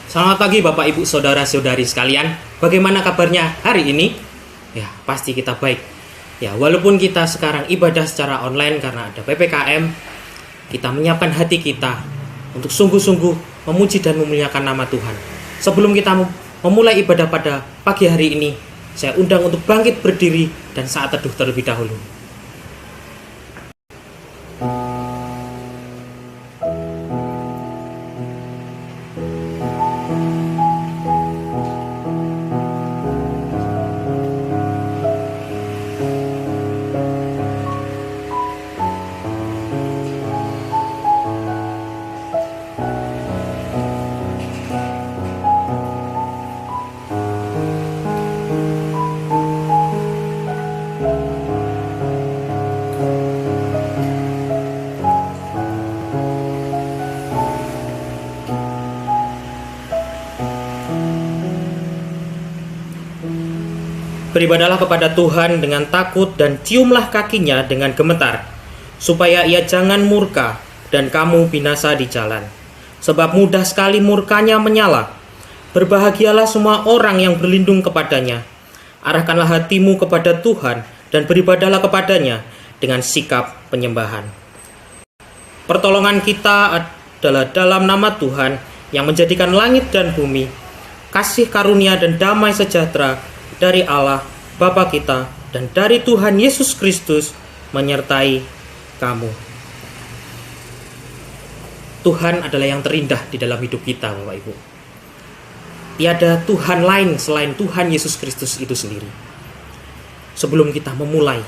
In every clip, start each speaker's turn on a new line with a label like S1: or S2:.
S1: Selamat pagi Bapak Ibu Saudara-saudari sekalian. Bagaimana kabarnya hari ini? Ya, pasti kita baik. Ya, walaupun kita sekarang ibadah secara online karena ada PPKM, kita menyiapkan hati kita untuk sungguh-sungguh memuji dan memuliakan nama Tuhan. Sebelum kita memulai ibadah pada pagi hari ini, saya undang untuk bangkit berdiri dan saat teduh terlebih dahulu. Beribadalah kepada Tuhan dengan takut dan ciumlah kakinya dengan gemetar, supaya ia jangan murka dan kamu binasa di jalan. Sebab mudah sekali murkanya menyala. Berbahagialah semua orang yang berlindung kepadanya. Arahkanlah hatimu kepada Tuhan dan beribadalah kepadanya dengan sikap penyembahan. Pertolongan kita adalah dalam nama Tuhan yang menjadikan langit dan bumi, kasih karunia dan damai sejahtera dari Allah Bapa kita dan dari Tuhan Yesus Kristus menyertai kamu. Tuhan adalah yang terindah di dalam hidup kita, Bapak Ibu. Tiada Tuhan lain selain Tuhan Yesus Kristus itu sendiri. Sebelum kita memulai,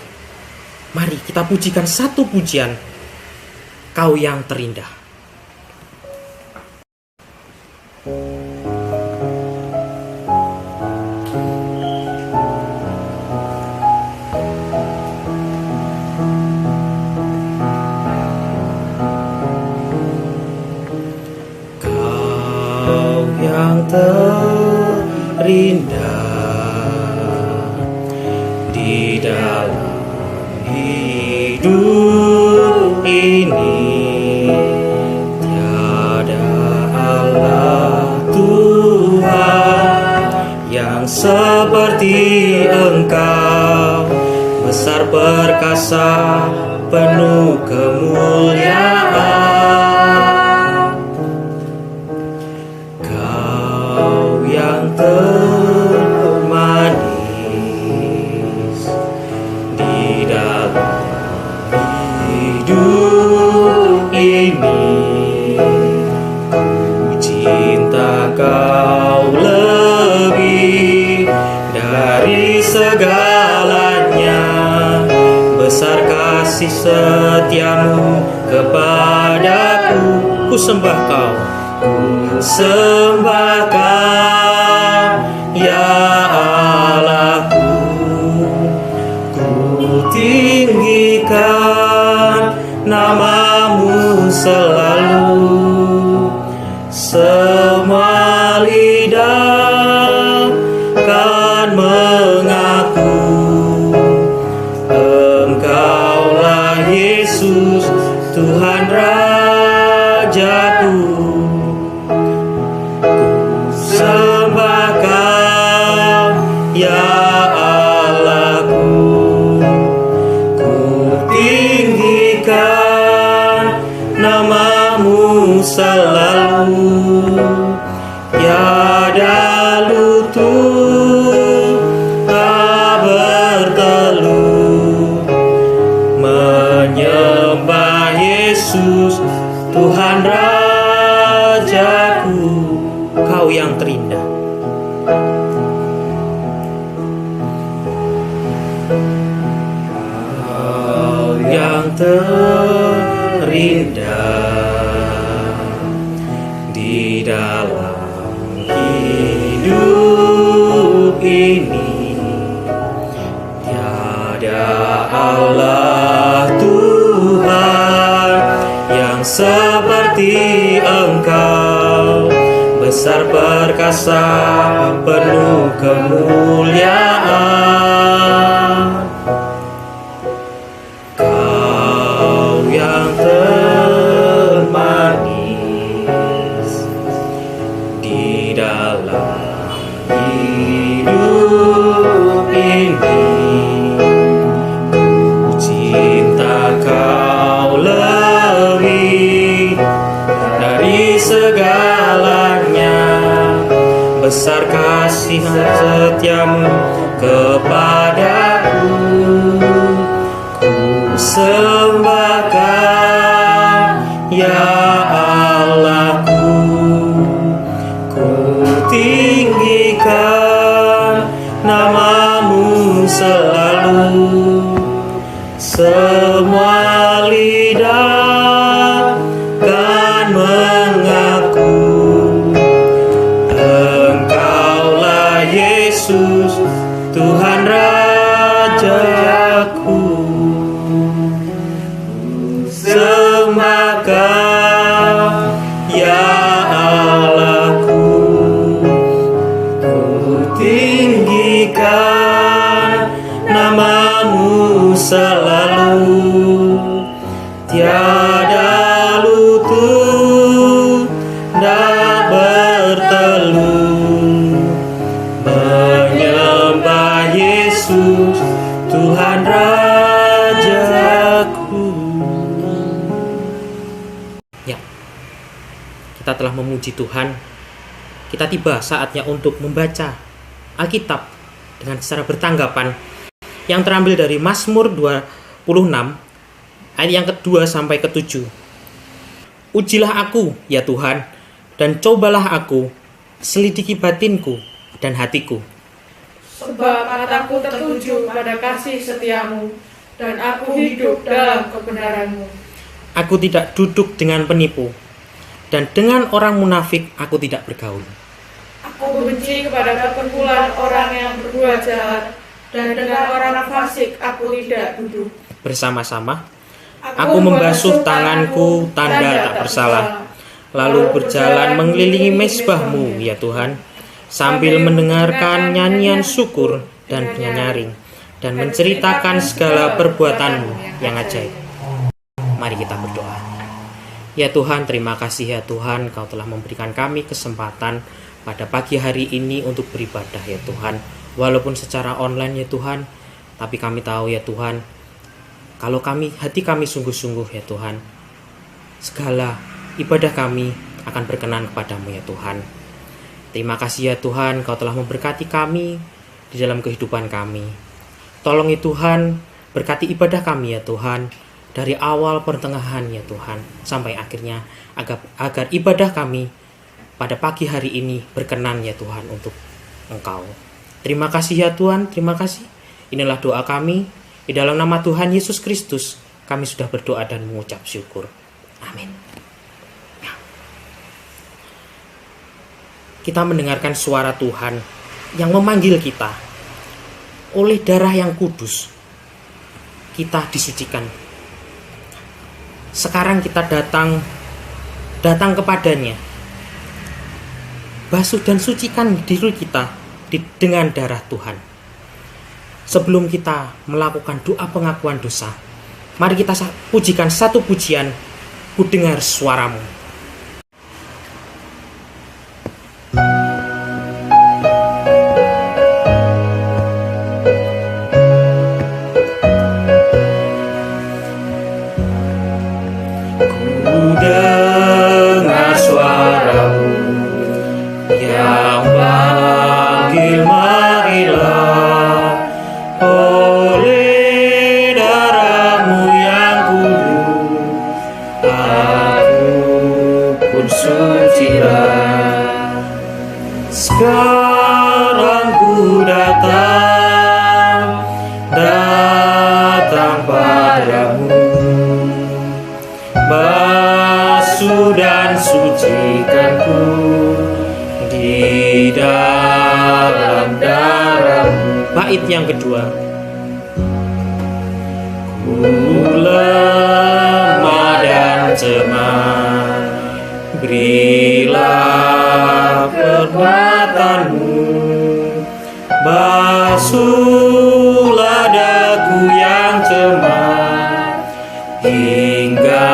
S1: mari kita pujikan satu pujian, Kau yang terindah. Yang terindah di dalam hidup ini, tiada Allah Tuhan yang seperti Engkau, besar perkasa penuh kemuliaan. Termanis di dalam hidup ini, ku cinta Kau lebih dari segalanya. Besar kasih setiamu kepadaku, ku sembah Kau, ku sembah Kau, ya Allahku. Ku tinggikan namamu selalu. Semua lidah kan mengaku Engkaulah Yesus, Tuhan Rajaku. Ya Allahku, ku tinggikan namamu selalu. Tiada lutut tak berteluh menyembah Yesus, Tuhan Rajaku. Kau yang terindah. Yang terindah di dalam hidup ini, tiada Allah Tuhan yang seperti Engkau, besar perkasa penuh kemuliaan. Yang termanis di besar kasih setiamu kepadaku. Ku sembahkan ya Allahku, ku tinggikan namamu selalu. Semua lidah kan mengaku Engkaulah Yesus, Tuhan Rajaku. Sembahkan ya Allahku, ku tinggikan namamu selalu. Tiada lutut dak bertelut menyembah Yesus, Tuhan Rajaku. Ya, kita telah memuji Tuhan. Kita tiba saatnya untuk membaca Alkitab dengan secara bertanggapan yang terambil dari Mazmur 26 ayat yang kedua sampai ketujuh. Ujilah aku, ya Tuhan, dan cobalah aku, selidiki batinku dan hatiku.
S2: Sebab mataku tertuju pada kasih setiamu, dan aku hidup dalam kebenaranmu.
S1: Aku tidak duduk dengan penipu, dan dengan orang munafik aku tidak bergaul.
S2: Aku benci kepada perkumpulan orang yang berbuat jahat, dan dengan orang fasik aku tidak duduk.
S1: Bersama-sama aku membasuh tanganku tanda tak bersalah, lalu berjalan mengelilingi mezbahmu, ya Tuhan, sambil mendengarkan nyanyian syukur dan nyaring, dan menceritakan segala perbuatanmu yang ajaib. Mari kita berdoa. Ya Tuhan, terima kasih ya Tuhan, Kau telah memberikan kami kesempatan pada pagi hari ini untuk beribadah ya Tuhan. Walaupun secara online ya Tuhan, tapi kami tahu ya Tuhan, kalau hati kami sungguh-sungguh ya Tuhan, segala ibadah kami akan berkenan kepadamu ya Tuhan. Terima kasih ya Tuhan, Kau telah memberkati kami di dalam kehidupan kami. Tolong ya Tuhan, berkati ibadah kami ya Tuhan, dari awal pertengahan ya Tuhan, sampai akhirnya, agar ibadah kami pada pagi hari ini berkenan ya Tuhan untuk Engkau. Terima kasih ya Tuhan, terima kasih. Inilah doa kami. Di dalam nama Tuhan Yesus Kristus, kami sudah berdoa dan mengucap syukur. Amin. Ya. Kita mendengarkan suara Tuhan yang memanggil kita. Oleh darah yang kudus, kita disucikan. Sekarang kita datang kepadanya. Basuh dan sucikan diri kita dengan darah Tuhan. Sebelum kita melakukan doa pengakuan dosa, mari kita pujikan satu pujian, Ku dengar suaramu. Ku dengar suaramu yang panggil, marilah, oleh darahmu yang kudus aku pun sucilah. Sekarang ku datang padamu, basuh dan sucikanku di dalam darahmu. Bait yang kedua. Ku lemah dan cemar, berilah perbuatanmu, basuhlah dagu yang cemar, hingga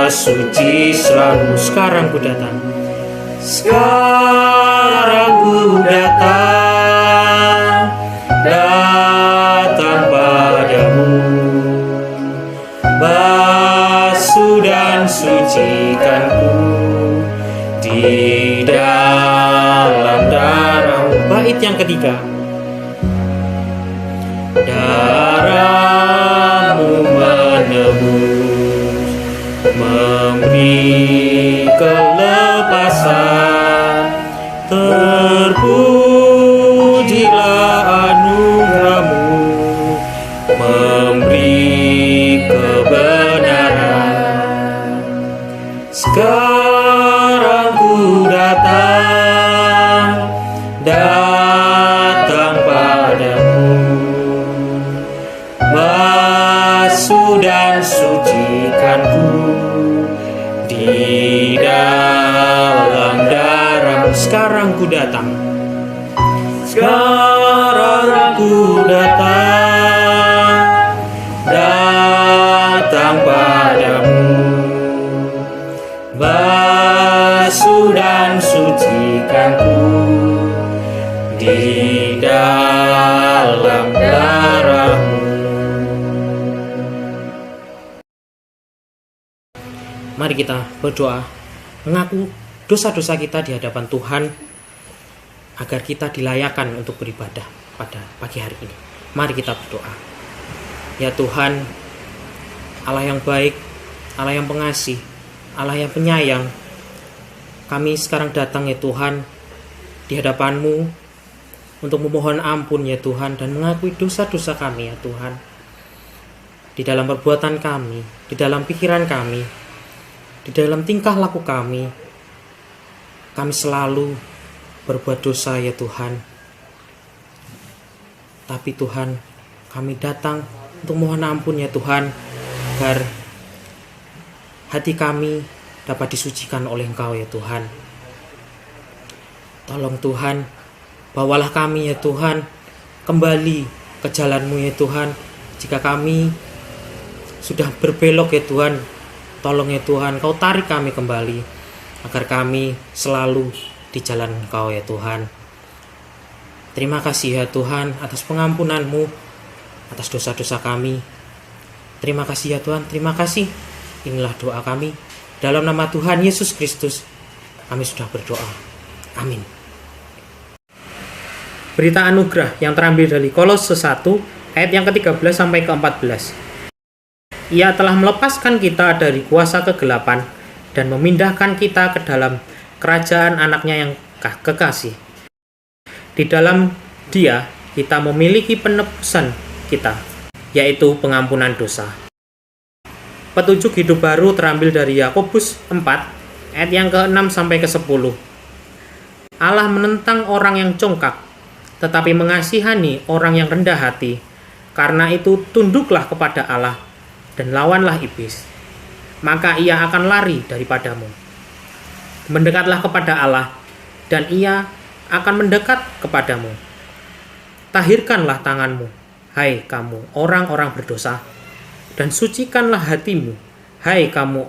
S1: suci selalu. Sekarang ku datang, sekarang ku datang padamu, basuh dan sucikanku di dalam bait yang ketiga. Darahmu menebus, memberi kelepasan, terpujilah anugerahmu, memberi kebenaran. Sekarang ku datang padamu, basuh dan sucikanku di dalam darahmu. Sekarang ku datang padamu, basuh dan sucikanku di dalam darahmu. Mari kita berdoa, mengaku dosa-dosa kita di hadapan Tuhan, agar kita dilayakkan untuk beribadah pada pagi hari ini. Mari kita berdoa. Ya Tuhan, Allah yang baik, Allah yang pengasih, Allah yang penyayang, kami sekarang datang ya Tuhan di hadapan-Mu untuk memohon ampun ya Tuhan, dan mengakui dosa-dosa kami ya Tuhan, di dalam perbuatan kami, di dalam pikiran kami, di dalam tingkah laku kami selalu berbuat dosa ya Tuhan. Tapi Tuhan, kami datang untuk mohon ampun ya Tuhan, agar hati kami dapat disucikan oleh Engkau ya Tuhan. Tolong Tuhan, bawalah kami ya Tuhan kembali ke jalan-Mu ya Tuhan. Jika kami sudah berbelok ya Tuhan, tolong ya Tuhan, Kau tarik kami kembali, agar kami selalu di jalan Engkau ya Tuhan. Terima kasih ya Tuhan atas pengampunan-Mu atas dosa-dosa kami. Terima kasih ya Tuhan, terima kasih. Inilah doa kami. Dalam nama Tuhan Yesus Kristus kami sudah berdoa. Amin. Berita anugerah yang terambil dari Kolose 1 ayat yang ke-13 sampai ke-14. Ia telah melepaskan kita dari kuasa kegelapan dan memindahkan kita ke dalam kerajaan anaknya yang kekasih. Di dalam Dia kita memiliki penebusan kita, yaitu pengampunan dosa. Petunjuk hidup baru terambil dari Yakobus 4 ayat yang ke-6 sampai ke-10. Allah menentang orang yang congkak, tetapi mengasihani orang yang rendah hati. Karena itu tunduklah kepada Allah dan lawanlah iblis, maka ia akan lari daripadamu. Mendekatlah kepada Allah, dan ia akan mendekat kepadamu. Tahirkanlah tanganmu, hai kamu orang-orang berdosa, dan sucikanlah hatimu, hai kamu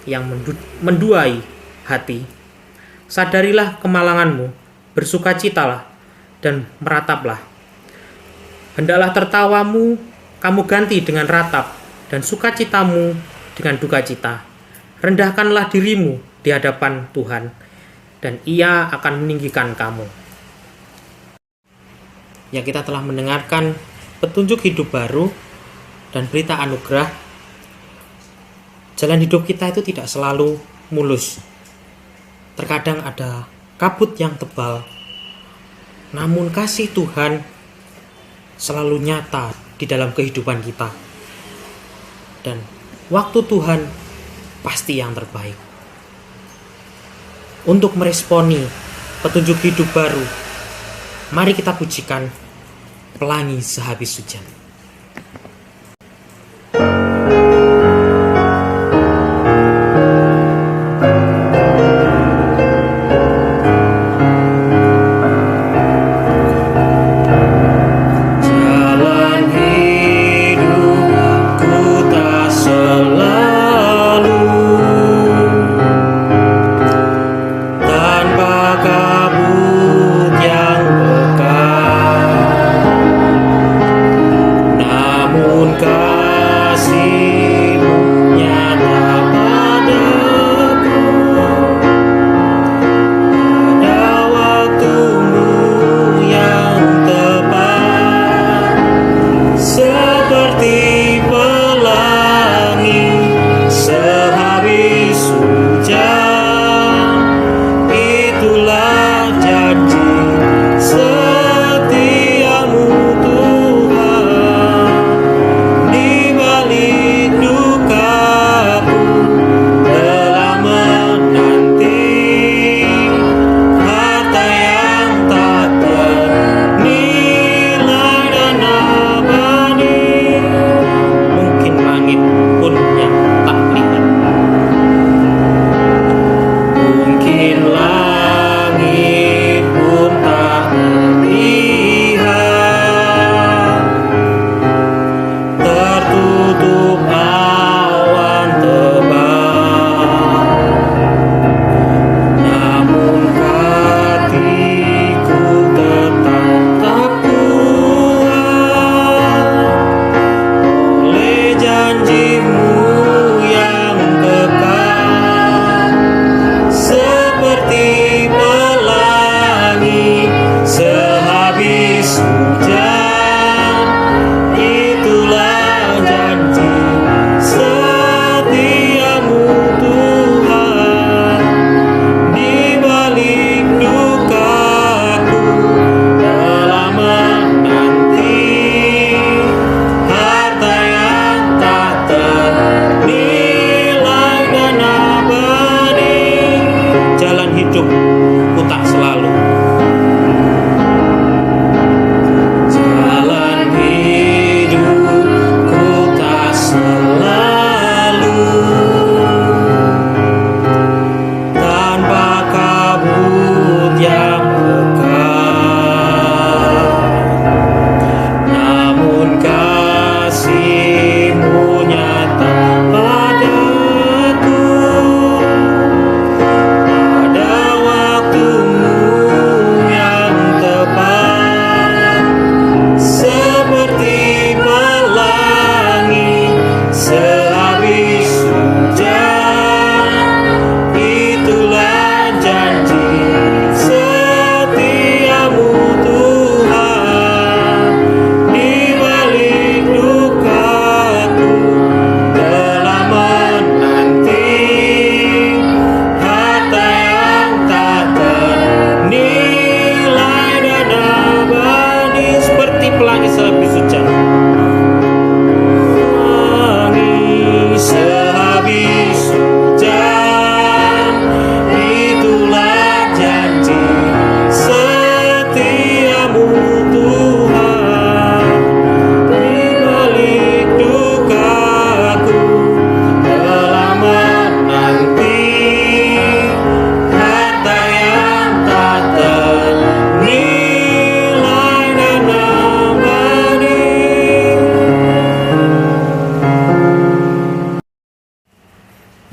S1: yang menduai hati. Sadarilah kemalanganmu, bersukacitalah, dan merataplah. Hendaklah tertawamu kamu ganti dengan ratap, dan sukacitamu dengan dukacita. Rendahkanlah dirimu di hadapan Tuhan, dan Ia akan meninggikan kamu. Ya, kita telah mendengarkan petunjuk hidup baru dan berita anugerah. Jalan hidup kita itu tidak selalu mulus. Terkadang ada kabut yang tebal, namun kasih Tuhan selalu nyata di dalam kehidupan kita. Dan waktu Tuhan pasti yang terbaik. Untuk meresponi petunjuk hidup baru, mari kita pujikan Pelangi Sehabis Hujan.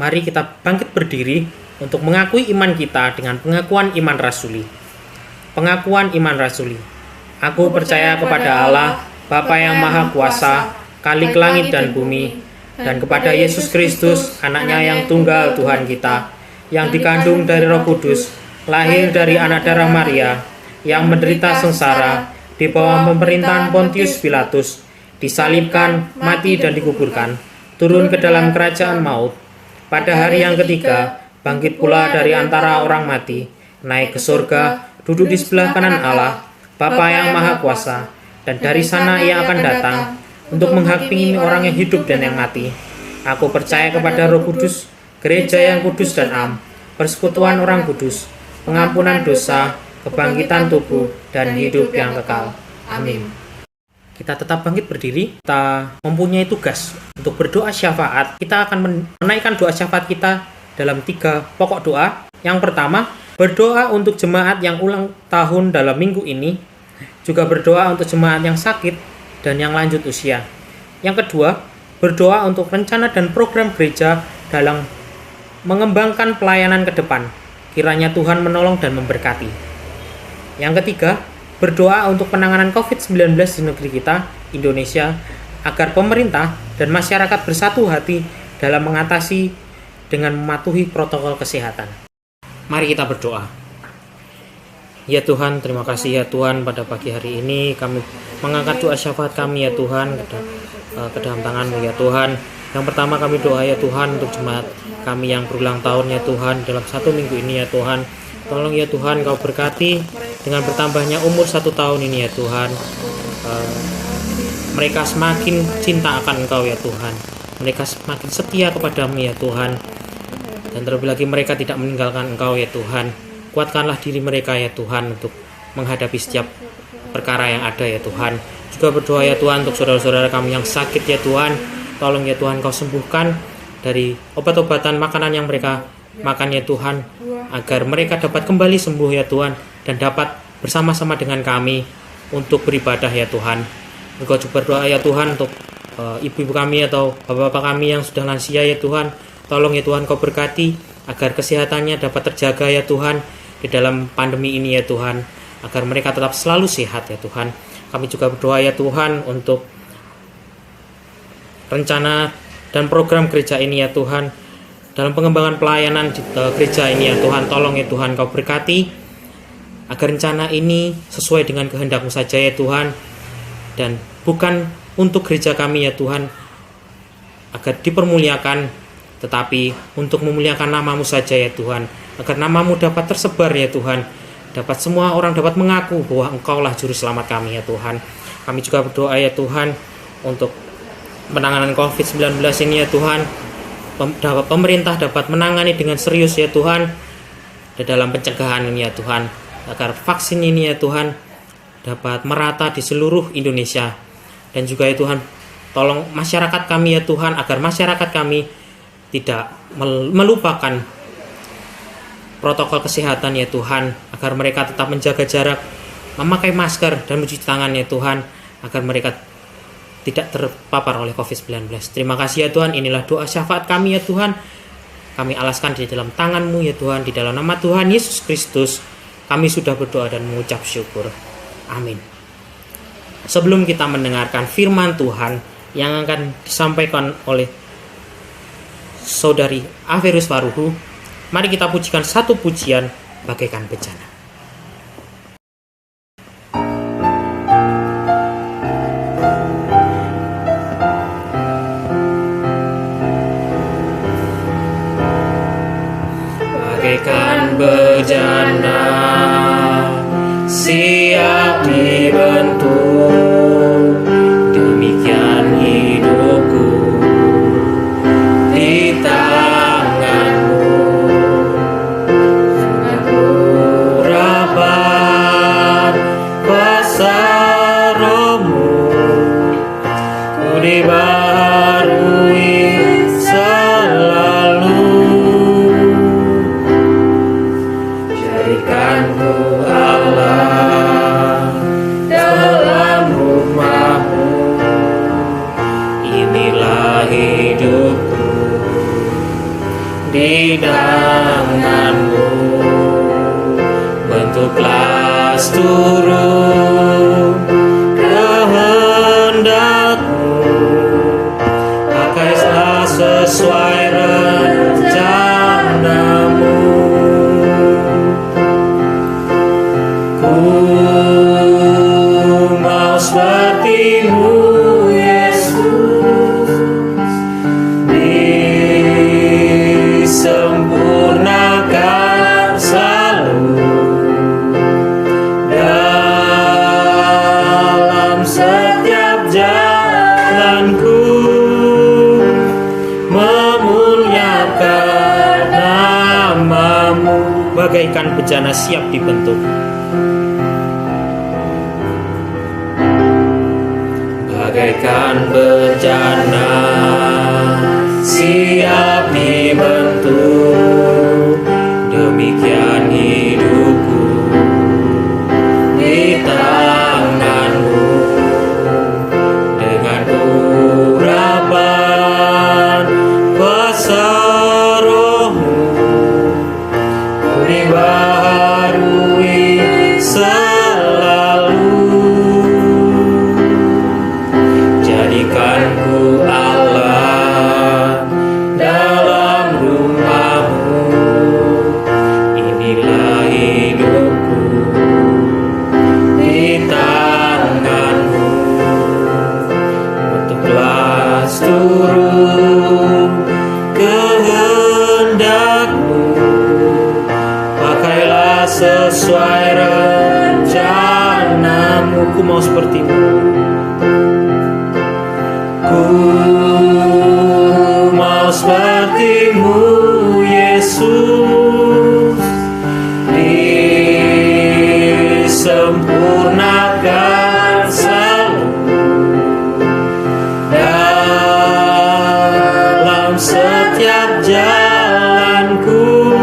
S1: Mari kita bangkit berdiri untuk mengakui iman kita dengan pengakuan iman rasuli. Pengakuan iman rasuli. Aku percaya kepada Allah, Bapa yang Maha Kuasa, Khalik langit dan bumi, dan kepada Yesus Kristus, anaknya yang tunggal Tuhan kita, yang dikandung dari Roh Kudus, lahir dari anak darah Maria, yang menderita sengsara, di bawah pemerintahan Pontius Pilatus, disalibkan, mati dan dikuburkan, turun ke dalam kerajaan maut. Pada hari yang ketiga, bangkit pula dari antara orang mati, naik ke surga, duduk di sebelah kanan Allah, Bapa yang Maha Kuasa, dan dari sana Ia akan datang untuk menghakimi orang yang hidup dan yang mati. Aku percaya kepada Roh Kudus, gereja yang kudus dan am, persekutuan orang kudus, pengampunan dosa, kebangkitan tubuh, dan hidup yang kekal. Amin. Kita tetap bangkit berdiri. Kita mempunyai tugas untuk berdoa syafaat. Kita akan menaikkan doa syafaat kita dalam 3 pokok doa. Yang pertama, berdoa untuk jemaat yang ulang tahun dalam minggu ini. Juga berdoa untuk jemaat yang sakit dan yang lanjut usia. Yang kedua, berdoa untuk rencana dan program gereja dalam mengembangkan pelayanan ke depan. Kiranya Tuhan menolong dan memberkati. Yang ketiga, berdoa untuk penanganan COVID-19 di negeri kita, Indonesia, agar pemerintah dan masyarakat bersatu hati dalam mengatasi dengan mematuhi protokol kesehatan. Mari kita berdoa. Ya Tuhan, terima kasih ya Tuhan, pada pagi hari ini kami mengangkat doa syafaat kami ya Tuhan ke dalam tangan-Mu ya Tuhan. Yang pertama kami doa ya Tuhan untuk jemaat kami yang berulang tahun ya Tuhan dalam 1 minggu ini ya Tuhan. Tolong ya Tuhan Kau berkati dengan bertambahnya umur 1 tahun ini ya Tuhan. Mereka semakin cinta akan Engkau ya Tuhan. Mereka semakin setia kepadamu ya Tuhan. Dan terlebih lagi mereka tidak meninggalkan Engkau ya Tuhan. Kuatkanlah diri mereka ya Tuhan untuk menghadapi setiap perkara yang ada ya Tuhan. Juga berdoa ya Tuhan untuk saudara-saudara kami yang sakit ya Tuhan. Tolong ya Tuhan Kau sembuhkan dari obat-obatan makanan yang mereka makan ya Tuhan, agar mereka dapat kembali sembuh ya Tuhan, dan dapat bersama-sama dengan kami untuk beribadah ya Tuhan. Engkau juga berdoa ya Tuhan untuk ibu-ibu kami atau bapak-bapak kami yang sudah lansia ya Tuhan. Tolong ya Tuhan Kau berkati agar kesehatannya dapat terjaga ya Tuhan di dalam pandemi ini ya Tuhan, agar mereka tetap selalu sehat ya Tuhan. Kami juga berdoa ya Tuhan untuk rencana dan program gereja ini ya Tuhan, dalam pengembangan pelayanan di gereja ini ya Tuhan. Tolong ya Tuhan Kau berkati agar rencana ini sesuai dengan kehendak-Mu saja ya Tuhan, dan bukan untuk gereja kami ya Tuhan agar dipermuliakan, tetapi untuk memuliakan nama-Mu saja ya Tuhan, agar nama-Mu dapat tersebar ya Tuhan, dapat semua orang dapat mengaku bahwa Engkaulah juru selamat kami ya Tuhan. Kami juga berdoa ya Tuhan untuk penanganan COVID-19 ini ya Tuhan. Pemerintah dapat menangani dengan serius ya Tuhan di dalam pencegahan ini ya Tuhan, agar vaksin ini ya Tuhan dapat merata di seluruh Indonesia. Dan juga ya Tuhan, tolong masyarakat kami ya Tuhan, agar masyarakat kami tidak melupakan protokol kesehatan ya Tuhan, agar mereka tetap menjaga jarak, memakai masker dan mencuci tangan ya Tuhan, agar mereka tidak terpapar oleh COVID-19. Terima kasih ya Tuhan, inilah doa syafaat kami ya Tuhan. Kami alaskan di dalam tangan-Mu ya Tuhan, di dalam nama Tuhan Yesus Kristus. Kami sudah berdoa dan mengucap syukur. Amin. Sebelum kita mendengarkan firman Tuhan yang akan disampaikan oleh Saudari Averus Waruhu, mari kita pujikan satu pujian bagaikan bencana. Bagaikan bejana siap dibentuk, demikian hidupku di tangan-Mu. Aku rapat kuasa Roh-Mu, ku dibaharui selalu. Jadikanku Allah dalam tanganmu, bentuklah seluruh kehendakmu, pakailah sesuai rencanamu. Ku mau seperti-Mu, Yesus, disempurnakan selalu dalam setiap jalanku, memuliakan nama-Mu. Bagaikan bejana siap dibentuk, bagaikan bejana siap dibentuk, demikian hidupku di tangan-Mu. Dengan urapan kuasa Roh-Mu, ku dibaharui selalu. Jadikanku Allah dalam rumah-Mu, inilah hidupku di tangan-Mu. Bentuklah seluruh kehendak-Mu, pakailah sesuai rencana-Mu. Ku mau seperti-Mu, ku mau seperti-Mu, Yesus, disempurnakan selalu dalam setiap jalanku,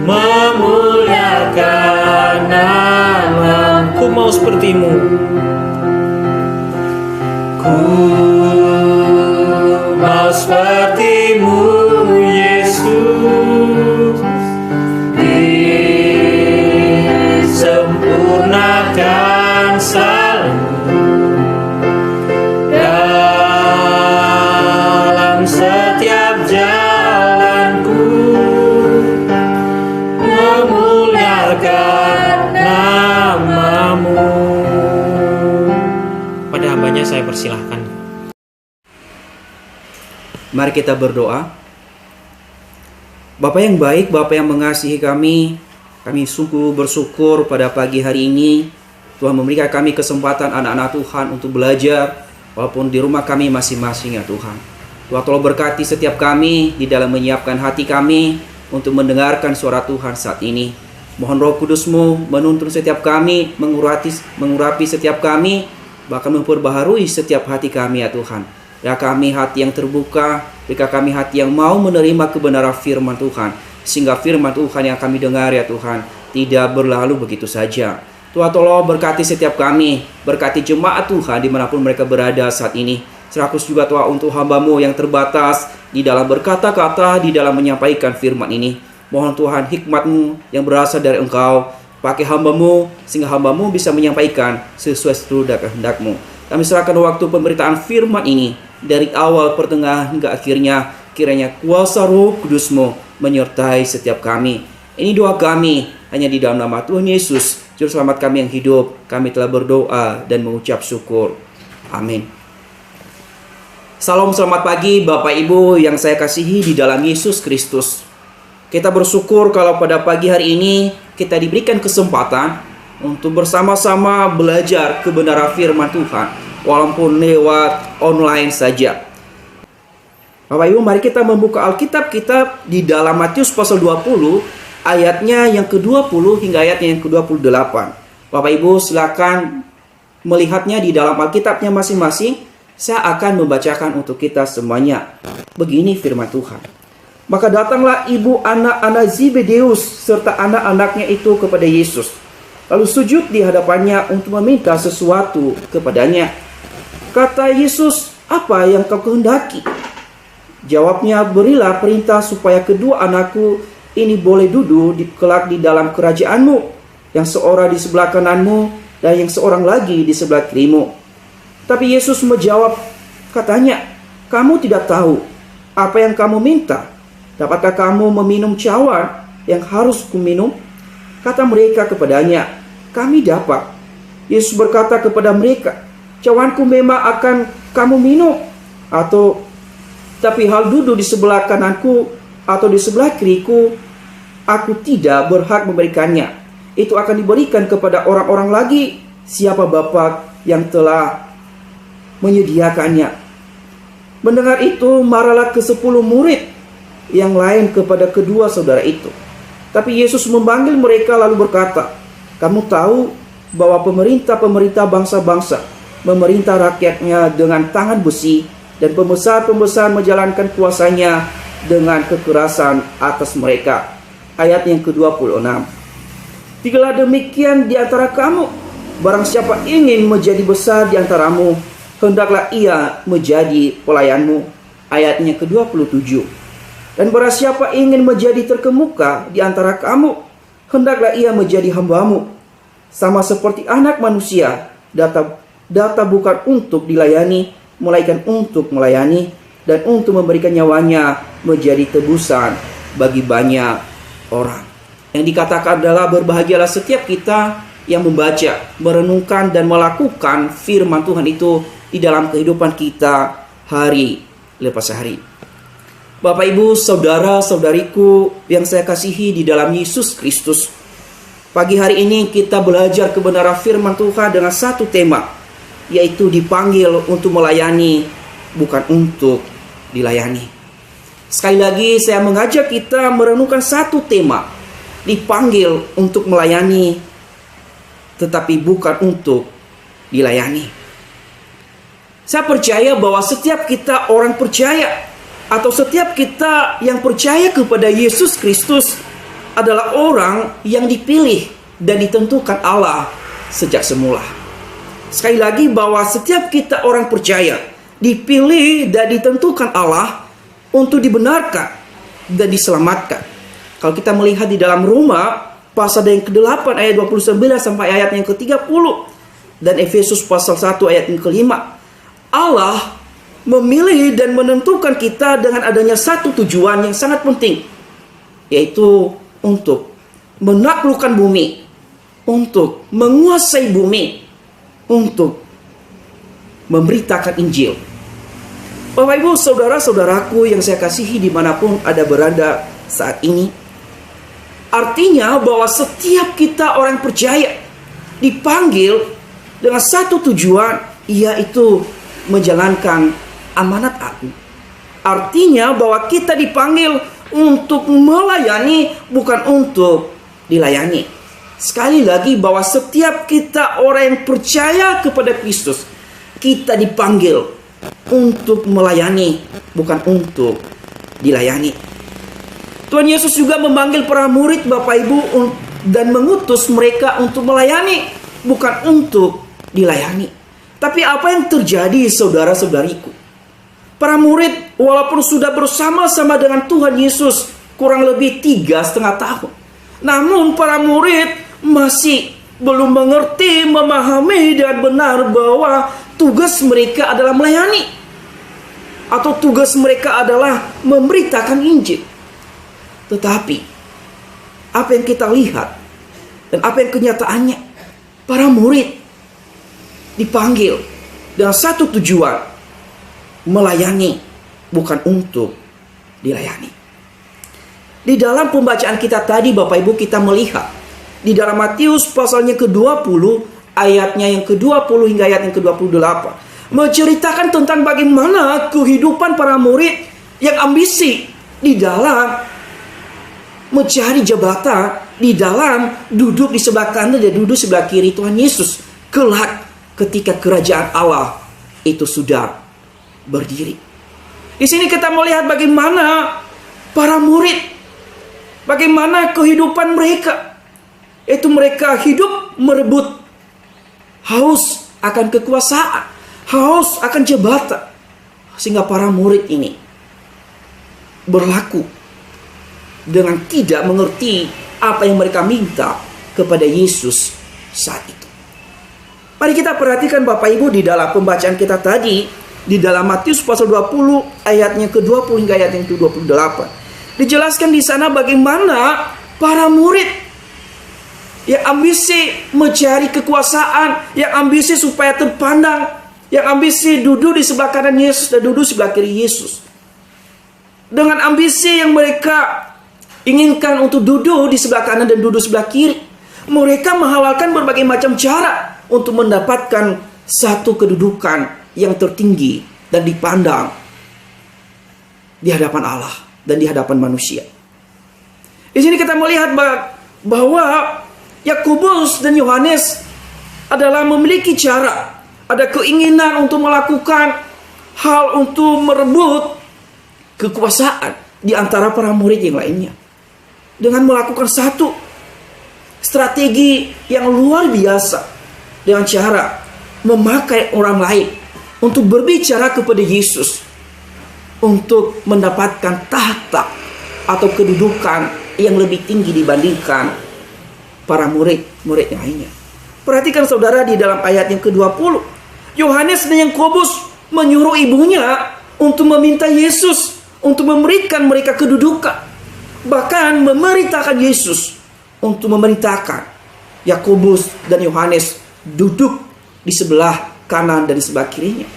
S1: memuliakan nama-Mu. Ku mau seperti-Mu, ku mau seperti-Mu, Yesus, disempurnakan selalu dalam setiap jalanku, memuliakan nama-Mu. Pada hambanya saya persilahkan.
S3: Mari kita berdoa. Bapa yang baik, Bapa yang mengasihi kami sungguh bersyukur pada pagi hari ini Tuhan memberikan kami kesempatan anak-anak Tuhan untuk belajar walaupun di rumah kami masing-masing ya Tuhan. Tuhan tolong berkati setiap kami di dalam menyiapkan hati kami untuk mendengarkan suara Tuhan saat ini. Mohon Roh Kudus-Mu menuntun setiap kami, mengurapi setiap kami, bahkan memperbaharui setiap hati kami ya Tuhan. Ya kami hati yang terbuka, berikan kami hati yang mau menerima kebenaran firman Tuhan, sehingga firman Tuhan yang kami dengar ya Tuhan tidak berlalu begitu saja. Tuhan tolong berkati setiap kami, berkati jemaat Tuhan dimanapun mereka berada saat ini. Serahkan juga Tuhan untuk hamba-Mu yang terbatas di dalam berkata-kata, di dalam menyampaikan firman ini. Mohon Tuhan hikmat-Mu yang berasal dari Engkau, pakai hamba-Mu sehingga hamba-Mu bisa menyampaikan sesuai seluruh kehendak-Mu. Kami serahkan waktu pemberitaan firman ini dari awal, pertengahan hingga akhirnya. Kiranya kuasa Roh Kudus-Mu menyertai setiap kami. Ini doa kami hanya di dalam nama Tuhan Yesus, Juru Selamat kami yang hidup. Kami telah berdoa dan mengucap syukur. Amin. Salam selamat pagi Bapak Ibu yang saya kasihi di dalam Yesus Kristus. Kita bersyukur kalau pada pagi hari ini kita diberikan kesempatan untuk bersama-sama belajar kebenaran firman Tuhan, walaupun lewat online saja. Bapak Ibu, mari kita membuka Alkitab kita di dalam Matius pasal 20, ayatnya yang ke-20 hingga ayatnya yang ke-28. Bapak Ibu silakan melihatnya di dalam Alkitabnya masing-masing. Saya akan membacakan untuk kita semuanya. Begini firman Tuhan. Maka datanglah ibu anak-anak Zebedeus serta anak-anaknya itu kepada Yesus, lalu sujud di hadapannya untuk meminta sesuatu kepadanya. Kata Yesus, "Apa yang kau kehendaki?" Jawabnya, berilah perintah supaya kedua anakku ini boleh duduk kelak di dalam kerajaanmu, yang seorang di sebelah kananmu dan yang seorang lagi di sebelah kirimu. Tapi Yesus menjawab, katanya, kamu tidak tahu apa yang kamu minta. Dapatkah kamu meminum cawan yang harus kuminum? Kata mereka kepadanya, kami dapat. Yesus berkata kepada mereka, cawanku memang akan kamu minum, tapi hal duduk di sebelah kananku atau di sebelah kiriku, aku tidak berhak memberikannya. Itu akan diberikan kepada orang-orang lagi, siapa Bapa yang telah menyediakannya. Mendengar itu, marahlah ke-10 murid yang lain kepada kedua saudara itu. Tapi Yesus memanggil mereka lalu berkata, kamu tahu bahwa pemerintah bangsa-bangsa memerintah rakyatnya dengan tangan besi, dan pembesar-pembesar menjalankan kuasanya dengan kekerasan atas mereka. Ayat yang ke-26. Tidaklah demikian di antara kamu. Barang siapa ingin menjadi besar di antaramu, hendaklah ia menjadi pelayanmu. Ayatnya ke-27. Dan barang siapa ingin menjadi terkemuka di antara kamu, hendaklah ia menjadi hambamu. Sama seperti anak manusia, data bukan untuk dilayani, melainkan untuk melayani, dan untuk memberikan nyawanya menjadi tebusan bagi banyak orang. Yang dikatakan adalah berbahagialah setiap kita yang membaca, merenungkan, dan melakukan firman Tuhan itu di dalam kehidupan kita hari lepas hari. Bapak, Ibu, saudara-saudariku yang saya kasihi di dalam Yesus Kristus, pagi hari ini kita belajar kebenaran firman Tuhan dengan satu tema, yaitu dipanggil untuk melayani, bukan untuk dilayani. Sekali lagi saya mengajak kita merenungkan satu tema, dipanggil untuk melayani, tetapi bukan untuk dilayani. Saya percaya bahwa setiap kita orang percaya, atau setiap kita yang percaya kepada Yesus Kristus adalah orang yang dipilih dan ditentukan Allah sejak semula. Sekali lagi bahwa setiap kita orang percaya dipilih dan ditentukan Allah untuk dibenarkan dan diselamatkan. Kalau kita melihat di dalam Roma pasal yang ke-8 ayat 29 sampai ayat yang ke-30 dan Efesus pasal 1 ayat yang ke-5, Allah memilih dan menentukan kita dengan adanya satu tujuan yang sangat penting, yaitu untuk menaklukkan bumi, untuk menguasai bumi, untuk memberitakan Injil. Bapak, Ibu, saudara-saudaraku yang saya kasihi dimanapun Anda berada saat ini, artinya bahwa setiap kita orang percaya dipanggil dengan satu tujuan, yaitu menjalankan amanat aku. Artinya bahwa kita dipanggil untuk melayani, bukan untuk dilayani. Sekali lagi bahwa setiap kita orang yang percaya kepada Kristus, kita dipanggil untuk melayani, bukan untuk dilayani. Tuhan Yesus juga memanggil para murid, Bapak Ibu, dan mengutus mereka untuk melayani, bukan untuk dilayani. Tapi apa yang terjadi, saudara-saudariku? Para murid walaupun sudah bersama-sama dengan Tuhan Yesus kurang lebih 3,5 tahun, namun para murid masih belum mengerti, memahami dengan benar bahwa tugas mereka adalah melayani, atau tugas mereka adalah memberitakan Injil. Tetapi apa yang kita lihat dan apa yang kenyataannya, para murid dipanggil dengan satu tujuan, melayani, bukan untuk dilayani. Di dalam pembacaan kita tadi, Bapak Ibu, kita melihat di dalam Matius pasalnya ke-20 ayatnya yang ke-20 hingga ayat yang ke-28 menceritakan tentang bagaimana kehidupan para murid yang ambisi di dalam mencari jabatan, di dalam duduk di sebelah kanan dan duduk sebelah kiri Tuhan Yesus kelak ketika kerajaan Allah itu sudah berdiri. Di sini kita melihat bagaimana para murid, bagaimana kehidupan mereka, yaitu mereka hidup merebut, haus akan kekuasaan, haus akan jabatan, sehingga para murid ini berlaku dengan tidak mengerti apa yang mereka minta kepada Yesus saat itu. Mari kita perhatikan Bapak Ibu di dalam pembacaan kita tadi, di dalam Matius pasal 20 ayatnya ke-20 hingga ayat yang ke-28. Dijelaskan di sana bagaimana para murid yang ambisi mencari kekuasaan, yang ambisi supaya terpandang, yang ambisi duduk di sebelah kanan Yesus dan duduk sebelah kiri Yesus. Dengan ambisi yang mereka inginkan untuk duduk di sebelah kanan dan duduk sebelah kiri, mereka menghalalkan berbagai macam cara untuk mendapatkan satu kedudukan yang tertinggi dan dipandang di hadapan Allah dan di hadapan manusia. Di sini kita melihat bahwa Yakobus dan Yohanes adalah memiliki cara, ada keinginan untuk melakukan hal untuk merebut kekuasaan di antara para murid yang lainnya, dengan melakukan satu strategi yang luar biasa, dengan cara memakai orang lain untuk berbicara kepada Yesus untuk mendapatkan tahta atau kedudukan yang lebih tinggi dibandingkan para murid-murid yang lainnya. Perhatikan saudara di dalam ayat yang ke-20. Yohanes dan Yakobus menyuruh ibunya untuk meminta Yesus untuk memberikan mereka kedudukan. Bahkan memerintahkan Yesus untuk memerintahkan Yakobus dan Yohanes duduk di sebelah kanan dan di sebelah kirinya.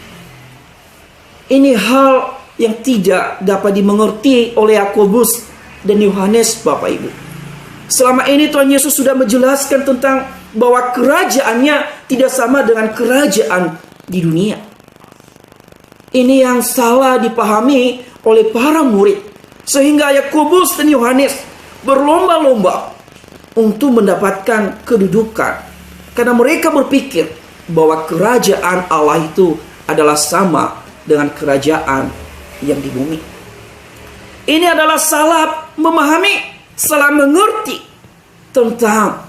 S3: Ini hal yang tidak dapat dimengerti oleh Yakobus dan Yohanes, Bapak Ibu. Selama ini Tuhan Yesus sudah menjelaskan tentang bahwa kerajaannya tidak sama dengan kerajaan di dunia. Ini yang salah dipahami oleh para murid, sehingga Yakobus dan Yohanes berlomba-lomba untuk mendapatkan kedudukan, karena mereka berpikir bahwa kerajaan Allah itu adalah sama dengan kerajaan yang di bumi. Ini adalah salah memahami, salah mengerti tentang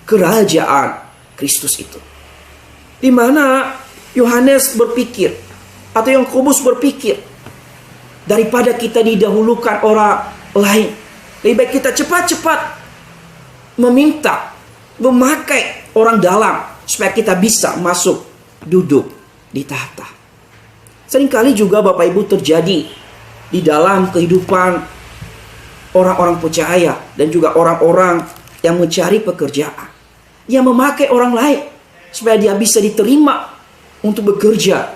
S3: kerajaan Kristus itu. Di mana Yohanes berpikir atau Yakobus berpikir, daripada kita didahulukan orang lain, lebih baik kita cepat-cepat meminta, memakai orang dalam supaya kita bisa masuk duduk di tahta. Seringkali juga Bapak Ibu terjadi di dalam kehidupan orang-orang percaya dan juga orang-orang yang mencari pekerjaan, yang memakai orang lain supaya dia bisa diterima untuk bekerja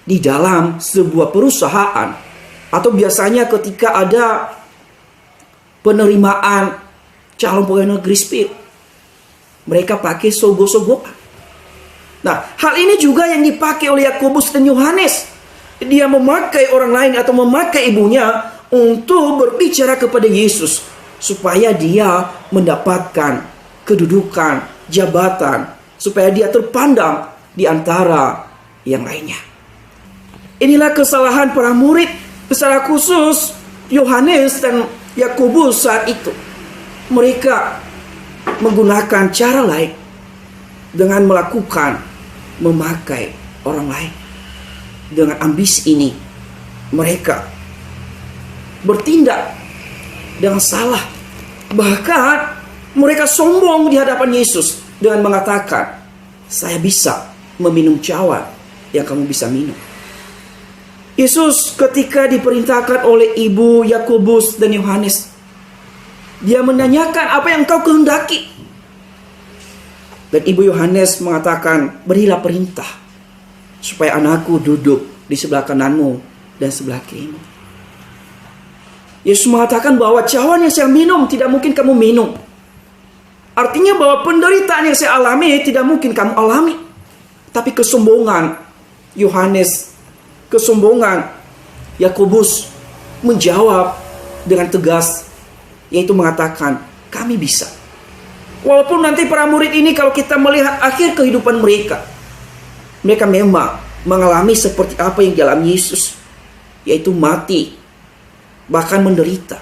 S3: di dalam sebuah perusahaan, atau biasanya ketika ada penerimaan calon pegawai negeri sipil, mereka pakai sogo-sogoan. Nah, hal ini juga yang dipakai oleh Yakobus dan Yohanes. Dia memakai orang lain atau memakai ibunya untuk berbicara kepada Yesus supaya dia mendapatkan kedudukan, jabatan, supaya dia terpandang di antara yang lainnya. Inilah kesalahan para murid, secara khusus Yohanes dan Yakobus saat itu. Mereka menggunakan cara lain dengan memakai orang lain. Dengan ambisi ini mereka bertindak dengan salah. Bahkan mereka sombong di hadapan Yesus dengan mengatakan, saya bisa meminum cawan yang kamu bisa minum. Yesus ketika diperintahkan oleh ibu Yakobus dan Yohanes, dia menanyakan, apa yang kau kehendaki? Dan ibu Yohanes mengatakan, berilah perintah supaya anakku duduk di sebelah kananmu dan sebelah kirimu. Yesus mengatakan bahwa cawan yang saya minum tidak mungkin kamu minum. Artinya bahwa penderitaan yang saya alami tidak mungkin kamu alami. Tapi kesombongan Yohanes, kesombongan Yakobus menjawab dengan tegas, yaitu mengatakan, kami bisa. Walaupun nanti para murid ini kalau kita melihat akhir kehidupan mereka, mereka memang mengalami seperti apa yang dialami Yesus, yaitu mati, bahkan menderita.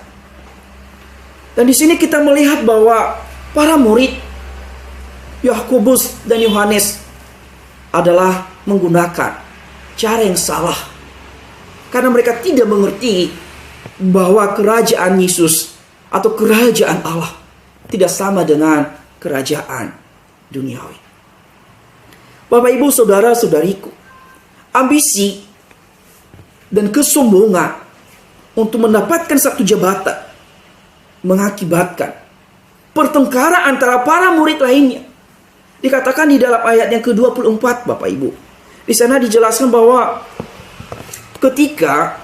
S3: Dan di sini kita melihat bahwa para murid Yakobus dan Yohanes adalah menggunakan cara yang salah, karena mereka tidak mengerti bahwa kerajaan Yesus atau kerajaan Allah tidak sama dengan kerajaan duniawi. Bapak, Ibu, saudara-saudariku, ambisi dan kesombongan untuk mendapatkan satu jabatan mengakibatkan pertengkaran antara para murid lainnya. Dikatakan di dalam ayat yang ke-24, Bapak Ibu. Di sana dijelaskan bahwa ketika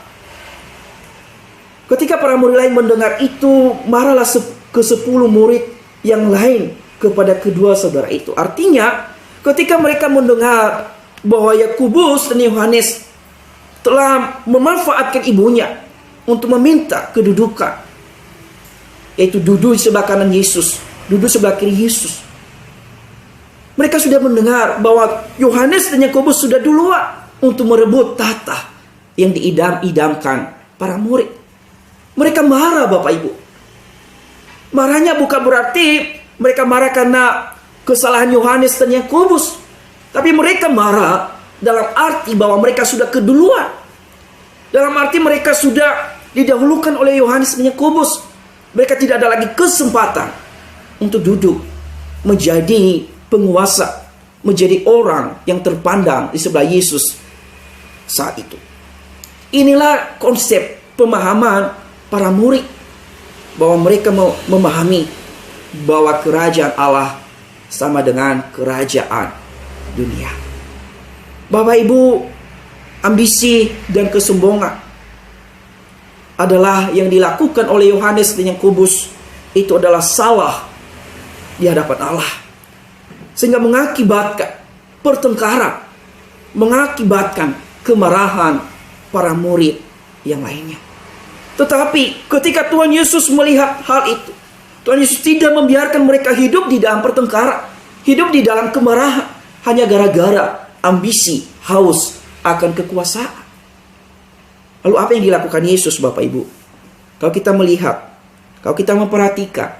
S3: para murid lain mendengar itu, marahlah ke-10 murid yang lain kepada kedua saudara itu. Artinya, ketika mereka mendengar bahwa Yakobus dan Yohanes telah memanfaatkan ibunya untuk meminta kedudukan, yaitu duduk sebelah kanan Yesus, duduk sebelah kiri Yesus. Mereka sudah mendengar bahwa Yohanes dan Yakobus sudah duluan untuk merebut tahta yang diidam-idamkan para murid. Mereka marah, Bapak Ibu. Marahnya bukan berarti mereka marah karena kesalahan Yohanes dan Yakobus, tapi mereka marah dalam arti bahwa mereka sudah keduluan. Dalam arti mereka sudah didahulukan oleh Yohanes dan Yakobus. Mereka tidak ada lagi kesempatan untuk duduk menjadi penguasa, menjadi orang yang terpandang di sebelah Yesus saat itu. Inilah konsep pemahaman para murid, bahwa mereka memahami bahwa kerajaan Allah sama dengan kerajaan dunia. Bapak Ibu, ambisi dan kesombongan adalah yang dilakukan oleh Yohanes dan Yakobus. Itu adalah salah di hadapan Allah, sehingga mengakibatkan pertengkaran, mengakibatkan kemarahan para murid yang lainnya. Tetapi ketika Tuhan Yesus melihat hal itu, Tuhan Yesus tidak membiarkan mereka hidup di dalam pertengkaran, hidup di dalam kemarahan, hanya gara-gara ambisi, haus akan kekuasaan. Lalu apa yang dilakukan Yesus, Bapak Ibu? Kalau kita melihat, kalau kita memperhatikan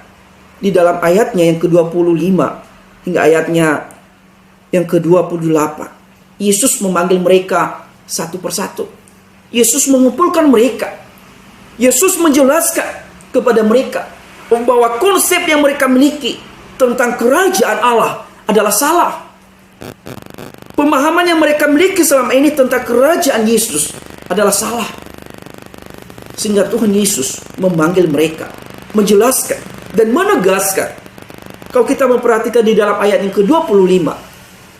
S3: di dalam ayatnya yang ke-25 hingga ayatnya yang ke-28, Yesus memanggil mereka satu persatu. Yesus mengumpulkan mereka. Yesus menjelaskan kepada mereka bahwa konsep yang mereka miliki tentang kerajaan Allah adalah salah. Pemahaman yang mereka miliki selama ini tentang kerajaan Yesus adalah salah. Sehingga Tuhan Yesus memanggil mereka, menjelaskan dan menegaskan. Kalau kita memperhatikan di dalam ayat yang ke-25,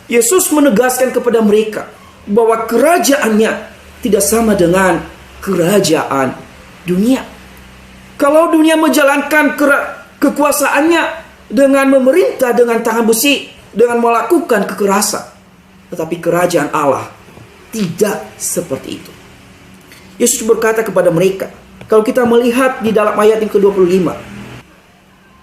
S3: Yesus menegaskan kepada mereka bahwa kerajaannya tidak sama dengan kerajaan dunia. Kalau dunia menjalankan kekuasaannya dengan memerintah dengan tangan besi, dengan melakukan kekerasan, tetapi kerajaan Allah tidak seperti itu. Yesus berkata kepada mereka, kalau kita melihat di dalam ayat yang ke-25,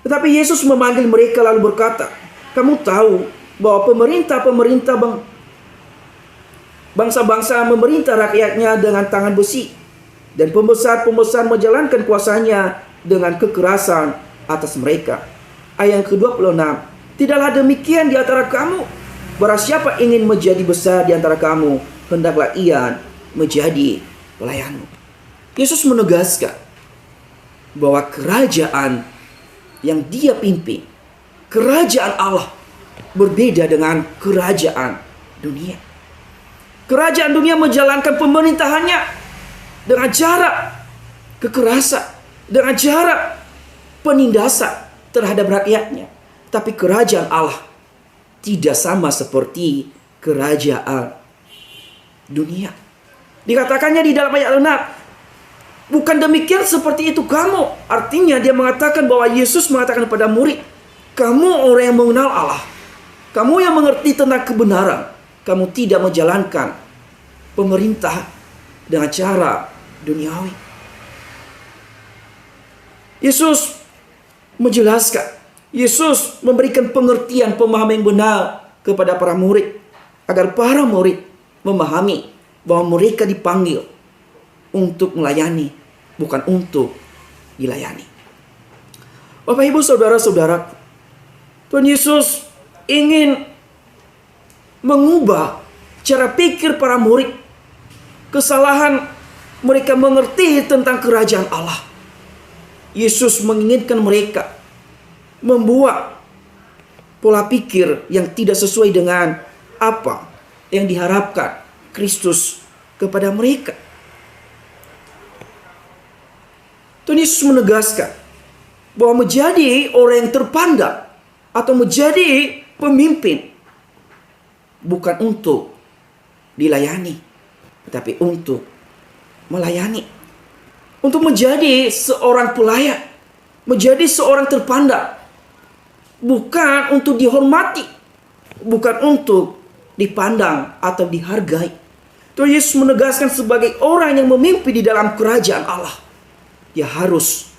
S3: tetapi Yesus memanggil mereka lalu berkata, kamu tahu bahwa pemerintah-pemerintah bangsa-bangsa memerintah rakyatnya dengan tangan besi, dan pembesar-pembesar menjalankan kuasanya dengan kekerasan atas mereka. Ayat yang ke-26, tidaklah demikian di antara kamu. Barang siapa ingin menjadi besar di antara kamu, hendaklah ia menjadi pelayanmu. Yesus menegaskan bahwa kerajaan yang dia pimpin, kerajaan Allah, berbeda dengan kerajaan dunia. Kerajaan dunia menjalankan pemerintahannya dengan cara kekerasan, dengan cara penindasan terhadap rakyatnya. Tapi kerajaan Allah tidak sama seperti kerajaan dunia. Dikatakannya di dalam ayat 6, bukan demikian seperti itu kamu. Artinya dia mengatakan bahwa Yesus mengatakan kepada murid, kamu orang yang mengenal Allah, kamu yang mengerti tentang kebenaran, kamu tidak menjalankan pemerintah dengan cara duniawi. Yesus menjelaskan, Yesus memberikan pengertian, pemahaman yang benar kepada para murid, agar para murid memahami bahwa mereka dipanggil untuk melayani, bukan untuk dilayani. Bapak Ibu saudara-saudara, Tuhan Yesus ingin mengubah cara pikir para murid. Kesalahan Mereka mengerti tentang kerajaan Allah. Yesus menginginkan mereka membuat pola pikir yang tidak sesuai dengan apa yang diharapkan Kristus kepada mereka. Tuhan Yesus menegaskan bahwa menjadi orang yang terpandang atau menjadi pemimpin bukan untuk dilayani, tetapi untuk melayani. Untuk menjadi seorang pelayan, menjadi seorang terpandang, bukan untuk dihormati, bukan untuk dipandang atau dihargai. Tuhan Yesus menegaskan sebagai orang yang memimpin di dalam kerajaan Allah, dia harus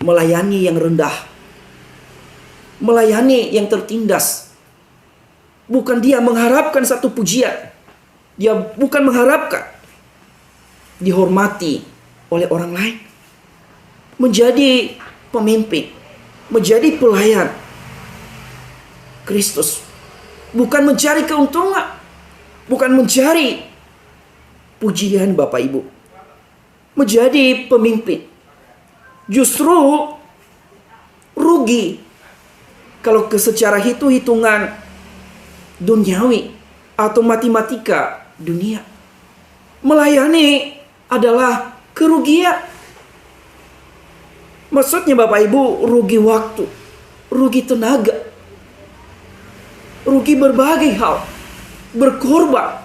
S3: melayani yang rendah, melayani yang tertindas. Bukan dia mengharapkan satu pujian, dia bukan mengharapkan dihormati oleh orang lain. Menjadi pemimpin, menjadi pelayan Kristus bukan mencari keuntungan, bukan mencari pujian Bapak Ibu. Menjadi pemimpin justru rugi kalau secara hitung-hitungan duniawi atau matematika dunia. Melayani adalah kerugian. Maksudnya Bapak Ibu, rugi waktu, rugi tenaga, rugi berbagai hal, berkorban,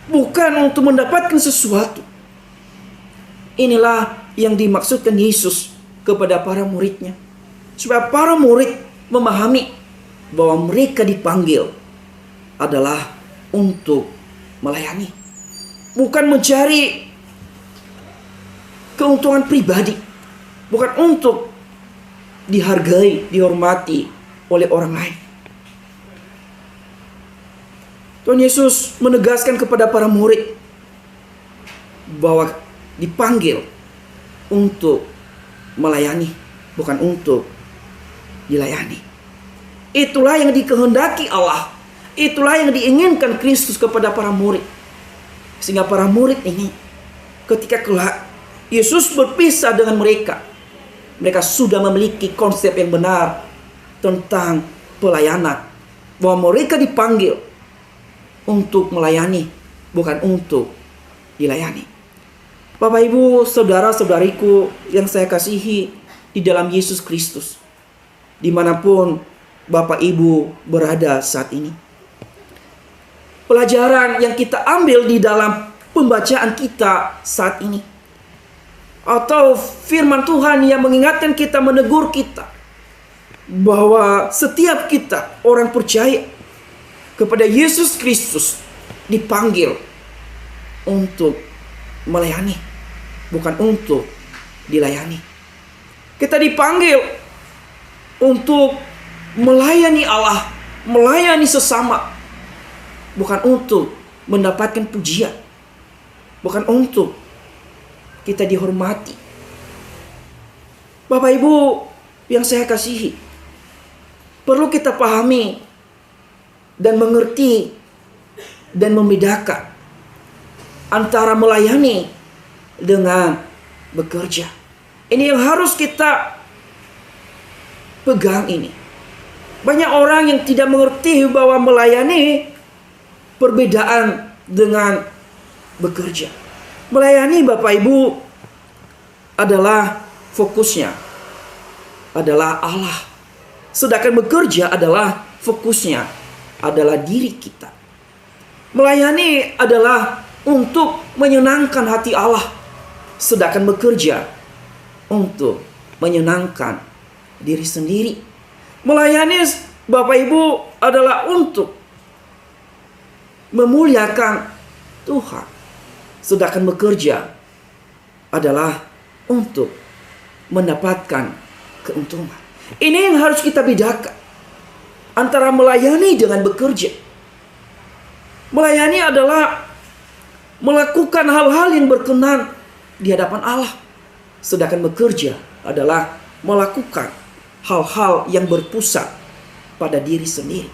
S3: bukan untuk mendapatkan sesuatu. Inilah yang dimaksudkan Yesus kepada para muridnya, supaya para murid memahami bahwa mereka dipanggil adalah untuk melayani, bukan mencari keuntungan pribadi, bukan untuk dihargai, dihormati oleh orang lain. Tuhan Yesus menegaskan kepada para murid bahwa dipanggil untuk melayani, bukan untuk dilayani. Itulah yang dikehendaki Allah, itulah yang diinginkan Kristus kepada para murid. Sehingga para murid ini ketika kelak Yesus berpisah dengan mereka, mereka sudah memiliki konsep yang benar tentang pelayanan, bahwa mereka dipanggil untuk melayani, bukan untuk dilayani. Bapak Ibu, saudara-saudariku yang saya kasihi di dalam Yesus Kristus, dimanapun Bapak Ibu berada saat ini, pelajaran yang kita ambil di dalam pembacaan kita saat ini, atau firman Tuhan yang mengingatkan kita, menegur kita, bahwa setiap kita orang percaya kepada Yesus Kristus dipanggil untuk melayani, bukan untuk dilayani. Kita dipanggil untuk melayani Allah, melayani sesama, bukan untuk mendapatkan pujian, bukan untuk kita dihormati. Bapak Ibu yang saya kasihi, perlu kita pahami dan mengerti dan membedakan antara melayani dengan bekerja. Ini yang harus kita pegang ini. Banyak orang yang tidak mengerti bahwa melayani perbedaan dengan bekerja. Melayani Bapak Ibu adalah fokusnya adalah Allah. Sedangkan bekerja adalah fokusnya adalah diri kita. Melayani adalah untuk menyenangkan hati Allah. Sedangkan bekerja untuk menyenangkan diri sendiri. Melayani Bapak Ibu adalah untuk memuliakan Tuhan. Sedangkan bekerja adalah untuk mendapatkan keuntungan. Ini yang harus kita bedakan antara melayani dengan bekerja. Melayani adalah melakukan hal-hal yang berkenan di hadapan Allah. Sedangkan bekerja adalah melakukan hal-hal yang berpusat pada diri sendiri.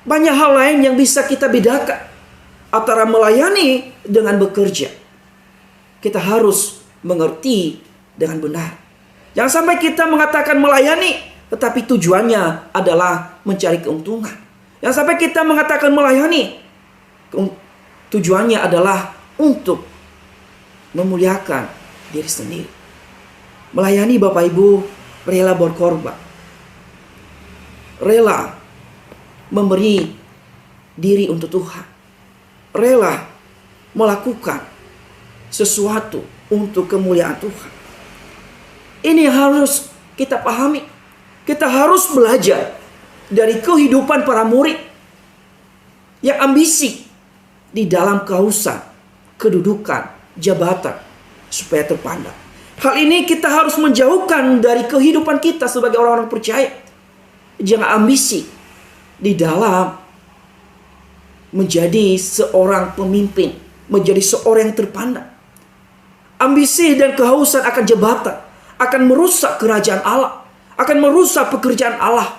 S3: Banyak hal lain yang bisa kita bedakan antara melayani dengan bekerja. kita harus mengerti dengan benar. Jangan sampai kita mengatakan melayani, tetapi tujuannya adalah mencari keuntungan. Jangan sampai kita mengatakan melayani, tujuannya adalah untuk memuliakan diri sendiri. Melayani Bapak Ibu, rela berkorban, rela memberi diri untuk Tuhan, rela melakukan sesuatu untuk kemuliaan Tuhan. Ini yang harus kita pahami. Kita harus belajar dari kehidupan para murid yang ambisi di dalam kehausan, kedudukan, jabatan supaya terpandang. Hal ini kita harus menjauhkan dari kehidupan kita sebagai orang-orang percaya. Jangan ambisi di dalam menjadi seorang pemimpin, menjadi seorang yang terpandang. Ambisi dan kehausan akan jabatan akan merusak kerajaan Allah, akan merusak pekerjaan Allah.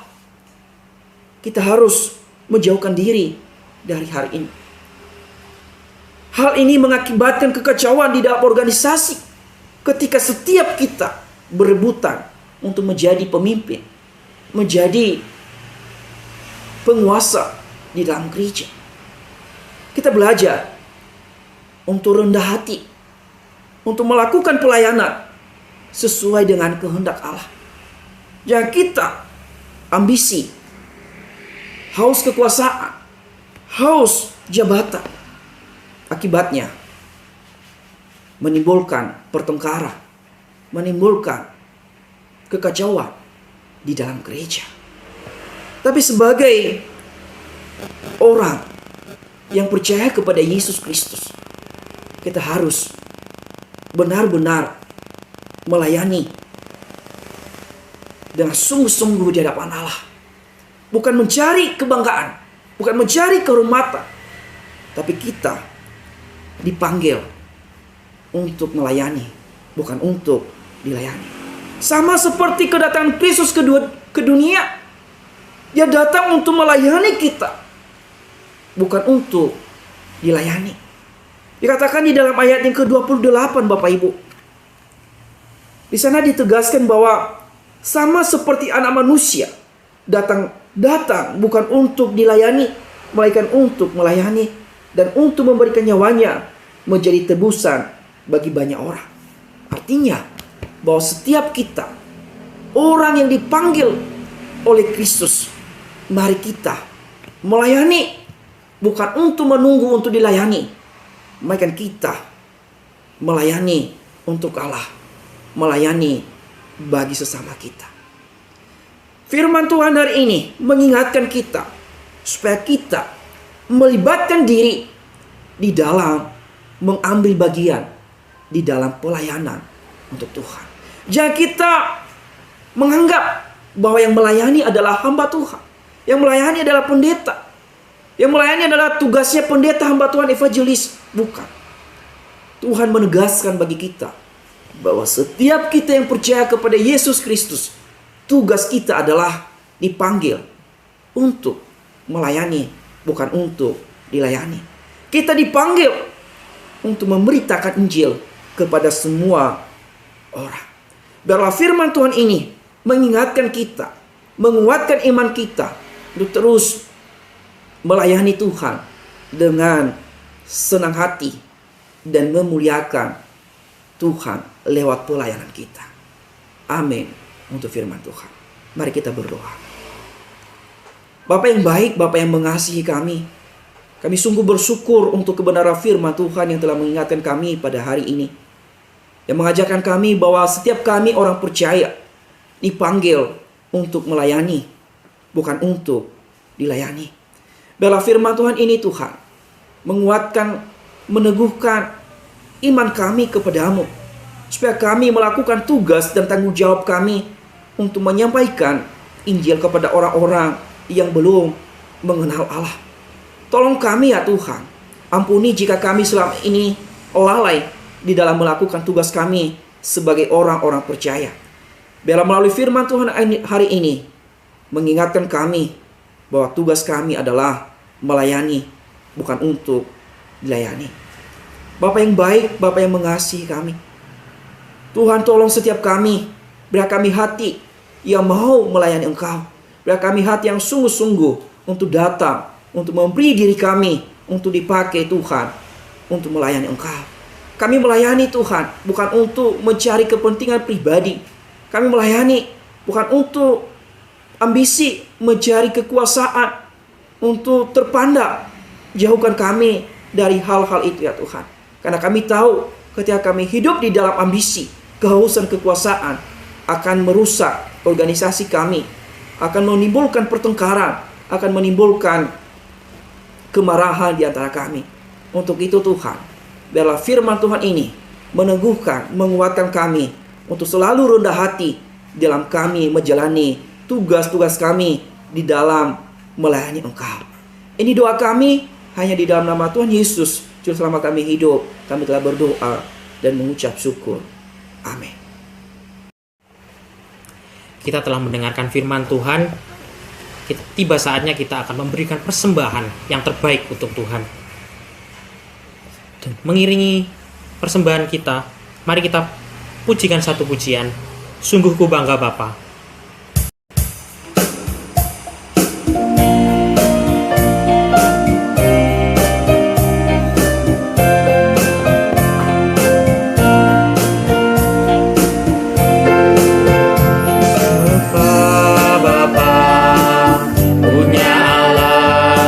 S3: Kita harus menjauhkan diri dari hal ini. Hal ini mengakibatkan kekacauan di dalam organisasi ketika setiap kita berebutan untuk menjadi pemimpin, menjadi penguasa di dalam gereja. Kita belajar untuk rendah hati, untuk melakukan pelayanan sesuai dengan kehendak Allah. Jangan kita ambisi, haus kekuasaan, haus jabatan. Akibatnya menimbulkan pertengkaran, menimbulkan kekacauan di dalam gereja. Tapi sebagai orang yang percaya kepada Yesus Kristus, kita harus benar-benar melayani dengan sungguh-sungguh di hadapan Allah. Bukan mencari kebanggaan, bukan mencari kehormatan, tapi kita dipanggil untuk melayani, bukan untuk dilayani. Sama seperti kedatangan Kristus ke dunia. Dia datang untuk melayani kita, bukan untuk dilayani. Dikatakan di dalam ayat yang ke-28 Bapak Ibu. Di sana ditegaskan bahwa sama seperti anak manusia datang bukan untuk dilayani, melainkan untuk melayani dan untuk memberikan nyawanya menjadi tebusan bagi banyak orang. Artinya bahwa setiap kita orang yang dipanggil oleh Kristus, mari kita melayani, bukan untuk menunggu untuk dilayani, melainkan kita melayani untuk Allah, melayani bagi sesama kita. Firman Tuhan hari ini mengingatkan kita supaya kita melibatkan diri di dalam mengambil bagian di dalam pelayanan untuk Tuhan. Jangan kita menganggap bahwa yang melayani adalah hamba Tuhan, yang melayani adalah pendeta, yang melayani adalah tugasnya pendeta, hamba Tuhan, evangelis. Bukan. Tuhan menegaskan bagi kita bahwa setiap kita yang percaya kepada Yesus Kristus, tugas kita adalah dipanggil untuk melayani, bukan untuk dilayani. Kita dipanggil untuk memberitakan Injil kepada semua orang. Biarlah firman Tuhan ini mengingatkan kita, menguatkan iman kita untuk terus melayani Tuhan dengan senang hati dan memuliakan Tuhan lewat pelayanan kita. Amin untuk firman Tuhan. Mari kita berdoa. Bapa yang baik, Bapa yang mengasihi kami sungguh bersyukur untuk kebenaran firman Tuhan yang telah mengingatkan kami pada hari ini, yang mengajarkan kami bahwa setiap kami orang percaya dipanggil untuk melayani, bukan untuk dilayani. Biarlah firman Tuhan ini Tuhan menguatkan, meneguhkan iman kami kepadamu, supaya kami melakukan tugas dan tanggung jawab kami untuk menyampaikan Injil kepada orang-orang yang belum mengenal Allah. Tolong kami ya Tuhan, ampuni jika kami selama ini lalai di dalam melakukan tugas kami sebagai orang-orang percaya. Biarlah melalui firman Tuhan hari ini mengingatkan kami bahwa tugas kami adalah melayani, bukan untuk dilayani. Bapa yang baik, Bapa yang mengasihi kami. Tuhan, tolong setiap kami, beri kami hati yang mau melayani Engkau. Beri kami hati yang sungguh-sungguh untuk datang, untuk memberi diri kami, untuk dipakai Tuhan, untuk melayani Engkau. Kami melayani Tuhan, bukan untuk mencari kepentingan pribadi. Kami melayani bukan untuk ambisi, mencari kekuasaan, untuk terpandang. Jauhkan kami dari hal-hal itu ya Tuhan. Karena kami tahu ketika kami hidup di dalam ambisi, kehausan kekuasaan, akan merusak organisasi kami, akan menimbulkan pertengkaran, akan menimbulkan kemarahan di antara kami. Untuk itu Tuhan, biarlah firman Tuhan ini meneguhkan, menguatkan kami untuk selalu rendah hati dalam kami menjalani tugas-tugas kami di dalam melayani Engkau. Ini doa kami hanya di dalam nama Tuhan Yesus, Juru Selamat kami hidup. Kami telah berdoa dan mengucap syukur. Amin.
S1: Kita telah mendengarkan firman Tuhan. Tiba saatnya kita akan memberikan persembahan yang terbaik untuk Tuhan. Dan mengiringi persembahan kita, mari kita pujikan satu pujian. Sungguh ku bangga Bapa.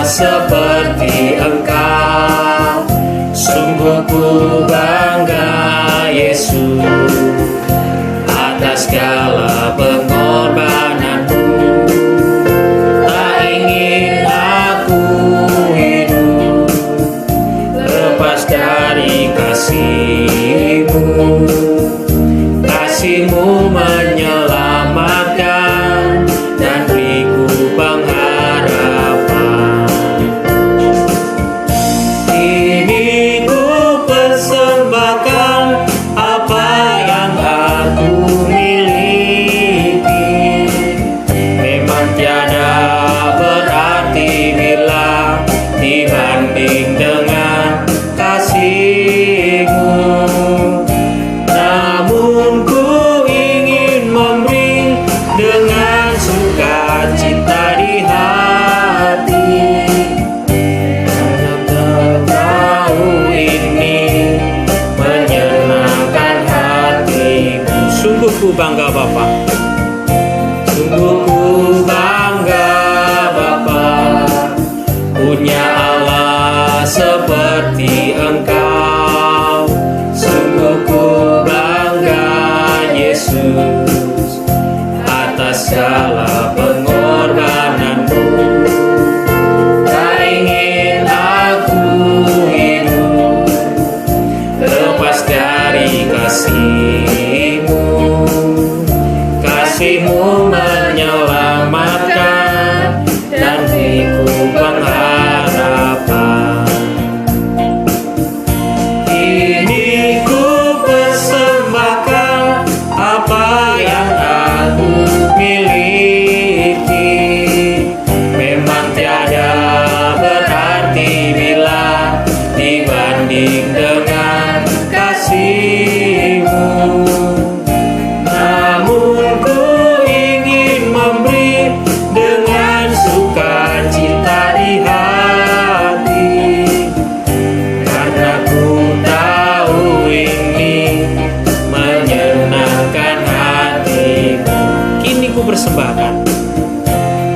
S4: Seperti Engkau, sungguh ku bangga Yesus atas segala pengorbananmu. Tak ingin aku hidup lepas dari kasih-Mu. Kasih-Mu menyelamatkan dan beriku pengharapan. Dibanding dengan kasih-Mu, namun ku ingin memberi dengan sukacita di hati. Tahu ini menyenangkan hati-Mu.
S1: Sungguh ku bangga Bapa.
S4: Sungguh ku bangga Bapa, punya Allah seperti Engkau. Sungguh ku bangga Yesus atas segala pengorbananmu. Tak ingin aku hidup lepas dari kasih-Mu. Kasih-Mu menyelamatkan dan beriku pengharapan. Kini ku persembahkan apa yang aku miliki. Memang tiada berarti bila dibanding dengan kasih-Mu. Namun ku ingin memberi dengan sukacita di hati, karena ku tahu ini menyenangkan hati-Mu.
S1: Kini ku persembahkan.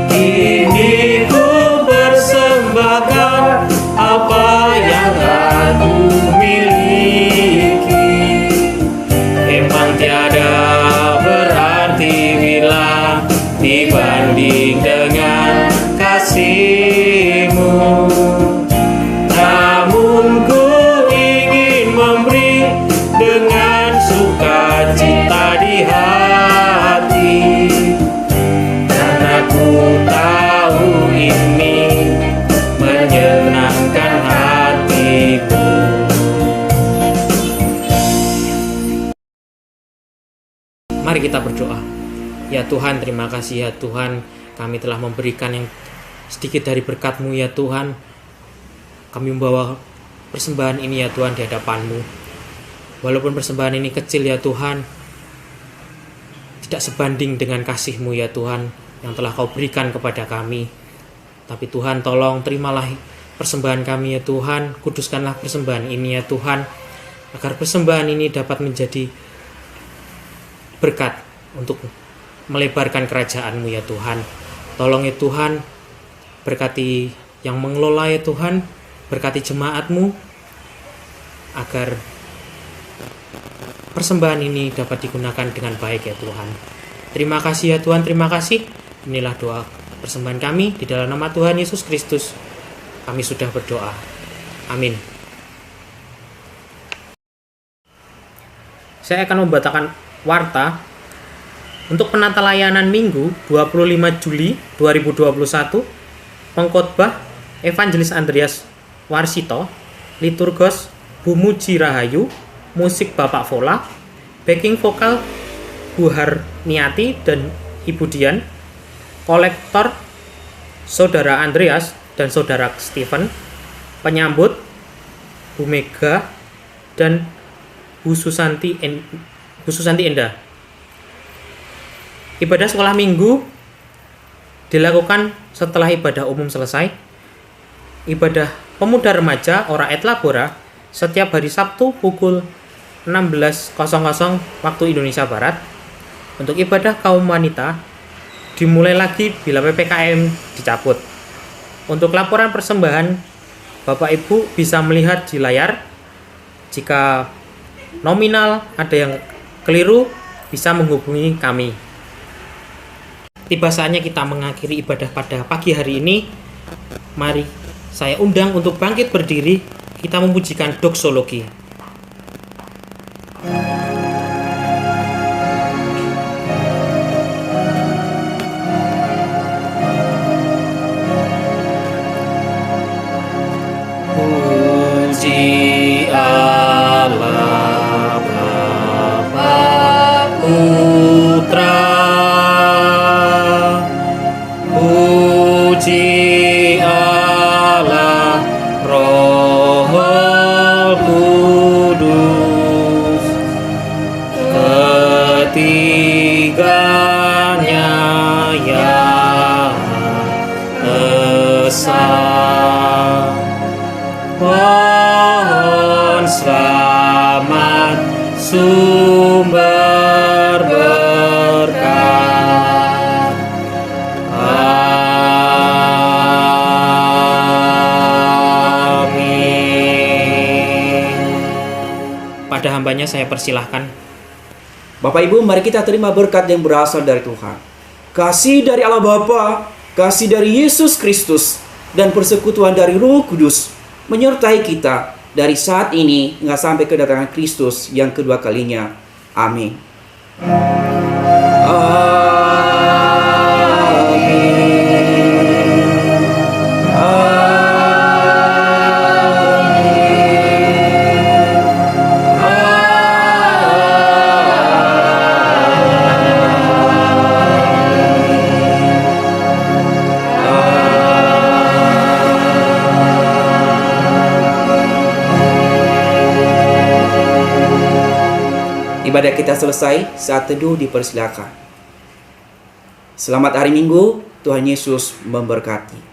S4: Kini ku persembahkan apa yang aku miliki. Memang tiada berarti bila dibanding dengan kasih-Mu. Namun ku ingin memberi dengan sukacita di hati, karena ku tahu ini menyenangkan hati-Mu.
S1: Mari kita berdoa. Ya Tuhan, terima kasih ya Tuhan, kami telah memberikan yang sedikit dari berkat-Mu ya Tuhan. Kami membawa persembahan ini ya Tuhan di hadapan-Mu. Walaupun persembahan ini kecil ya Tuhan, tidak sebanding dengan kasih-Mu ya Tuhan yang telah Kau berikan kepada kami. Tapi Tuhan, tolong terimalah persembahan kami ya Tuhan, kuduskanlah persembahan ini ya Tuhan, agar persembahan ini dapat menjadi berkat untuk melebarkan kerajaan-Mu ya Tuhan. Tolong ya Tuhan, berkati yang mengelola ya Tuhan, berkati jemaat-Mu, agar persembahan ini dapat digunakan dengan baik ya Tuhan. Terima kasih ya Tuhan, terima kasih. Inilah doa persembahan kami di dalam nama Tuhan Yesus Kristus. Kami sudah berdoa. Amin. Saya akan membacakan warta untuk penata layanan Minggu 25 Juli 2021. Pengkhotbah Evangelis Andreas Warsito, liturgos Bu Muji Rahayu, musik Bapak Vola, backing vokal Bu Harniati dan Ibu Dian, kolektor Saudara Andreas dan Saudara Stephen, penyambut Bu Mega dan Bu Susanti Endah. Ibadah sekolah minggu dilakukan setelah ibadah umum selesai. Ibadah pemuda remaja Ora et Labora setiap hari Sabtu pukul 16.00 waktu Indonesia Barat. Untuk ibadah kaum wanita dimulai lagi bila PPKM dicabut. Untuk laporan persembahan, Bapak Ibu bisa melihat di layar. Jika nominal ada yang keliru, bisa menghubungi kami. Tiba saatnya kita mengakhiri ibadah pada pagi hari ini. Mari saya undang untuk bangkit berdiri, kita memujikan doksologi.
S4: Puji Allah Bapa Putra, puji Allah Roh Kudus, ketiganya yang esa. Pohon selamat sumber berkat. Amin.
S1: Pada hambanya saya persilahkan.
S3: Bapak Ibu, mari kita terima berkat yang berasal dari Tuhan. Kasih dari Allah Bapa, kasih dari Yesus Kristus, dan persekutuan dari Roh Kudus menyertai kita dari saat ini hingga sampai kedatangan Kristus yang kedua kalinya. Amin. Ibadah kita selesai, saat teduh dipersilakan. Selamat hari Minggu, Tuhan Yesus memberkati.